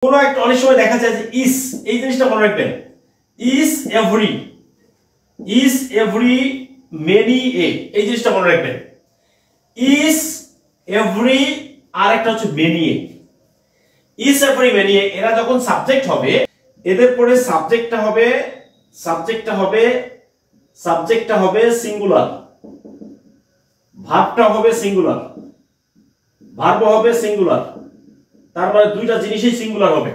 কোনো একটা অনেক সময় দেখা যায় যে ইস, এই জিনিসটা মনে রাখবেন, ইস এভরি মেনি এ, এই জিনিসটা মনে রাখবেন। ইস এভরি আর একটা হচ্ছে many a. Is every many এ এরা যখন সাবজেক্ট হবে, এদের পরে সাবজেক্টটা হবে সিঙ্গুলার, ভার্বটা হবে সিঙ্গুলার, ভার্ব হবে সিঙ্গুলার, তার মানে দুইটা জিনিসই সিঙ্গুলার হবে।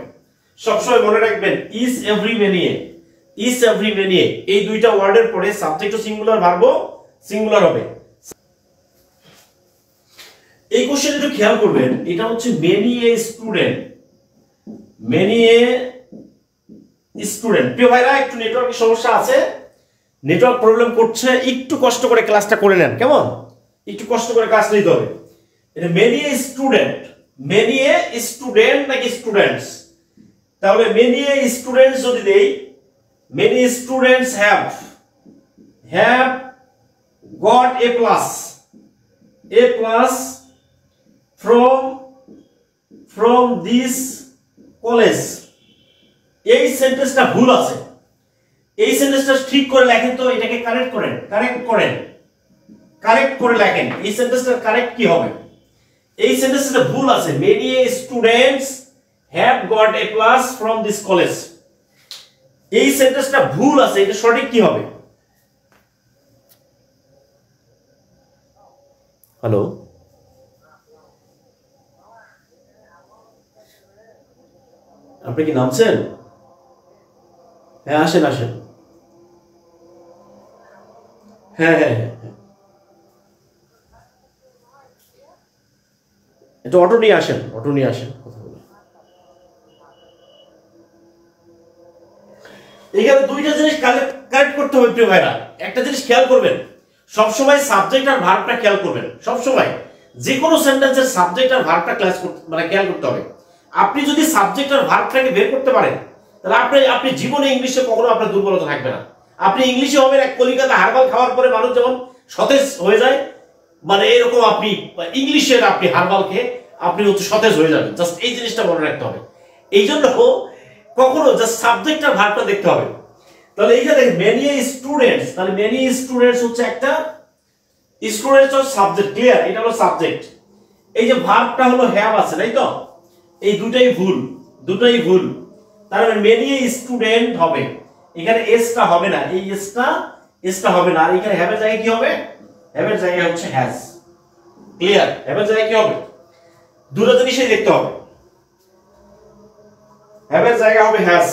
সবসময় মনে রাখবেন is every many a, is every many a, এই দুইটা ওয়ার্ডের পরে সাবজেক্টও সিঙ্গুলার, ভার্বও সিঙ্গুলার হবে। এই কোশ্চেন একটু খেয়াল করবেন, এটা হচ্ছে many a student, many a student. প্রিয় ভাইরা, একটু নেটওয়ার্কের সমস্যা আছে, নেটওয়ার্ক প্রবলেম করছে, একটু কষ্ট করে ক্লাসটা করে নেন, কেমন? একটু কষ্ট করে ক্লাস নিতে হবে। এটা many a student, many a student নাকি স্টুডেন্টস? তাহলে মেনি এ স্টুডেন্টস যদি দেই, many students have got a plus from this college. এই সেন্টেন্সটা ভুল আছে, এই সেন্টেন্সটা ঠিক করে লেখেন তো, এটাকে কারেক্ট করে লেখেন। এই সেন্টেন্সটার কারেক্ট কি হবে? এই সেন্টেন্সটা ভুল আছে, many students have got a plus from this college। এই সেন্টেন্সটা ভুল আছে, এটা সঠিক কি হবে? হ্যালো, আপনি কি নামছেন? হ্যাঁ, আসেন। হ্যাঁ, এটা অটো নিয়ে আসেন, কথা বলে। এখানে দুইটা জিনিস কারেক্ট করতে হবে প্রিয় ভাইরা। একটা জিনিস খেয়াল করবেন, সবসময় সাবজেক্ট আর ভার্বটা খেয়াল করবেন। সবসময় যে কোনো সেন্টেন্সের সাবজেক্ট আর ভার্বটা খেয়াল করতে হবে। আপনি যদি সাবজেক্ট আর ভার্বটাকে বের করতে পারেন, তাহলে আপনি জীবনে ইংলিশে কখনো আপনার দুর্বলতা থাকবে না। আপনি ইংলিশে হবেন এক কলিকাতা হারবাল খাওয়ার পরে মানুষ যেমন সতেজ হয়ে যায়, মানে এরকম আপনি ইংলিশের আপনি হারবাল খেয়ে আপনি হচ্ছে সতেজ হয়ে যাবেন। জাস্ট এই জিনিসটা মনে রাখতে হবে। এই জন্য কখনো জাস্ট সাবজেক্ট আর ভার্বটা দেখতে হবে। তাহলে এইখানে মেনি স্টুডেন্টস, তাহলে মেনি স্টুডেন্টস হচ্ছে একটা, স্টুডেন্টস হচ্ছে সাবজেক্ট, ক্লিয়ার? এটা হলো সাবজেক্ট। এই যে ভার্বটা হলো হ্যাভ আছে, তাই তো? এই দুটাই ভুল। তার মানে মেনি স্টুডেন্ট হবে, এখানে এসটা হবে না, এই এসটা হবে না। আর এখানে হ্যাভের জায়গায় কি হবে? হ্যাভের জায়গায় হচ্ছে হ্যাজ, ক্লিয়ার? হ্যাভের জায়গায় কি হবে? দুটো জিনিসই দেখতে হবে। হ্যাভের জায়গা হবে হ্যাজ।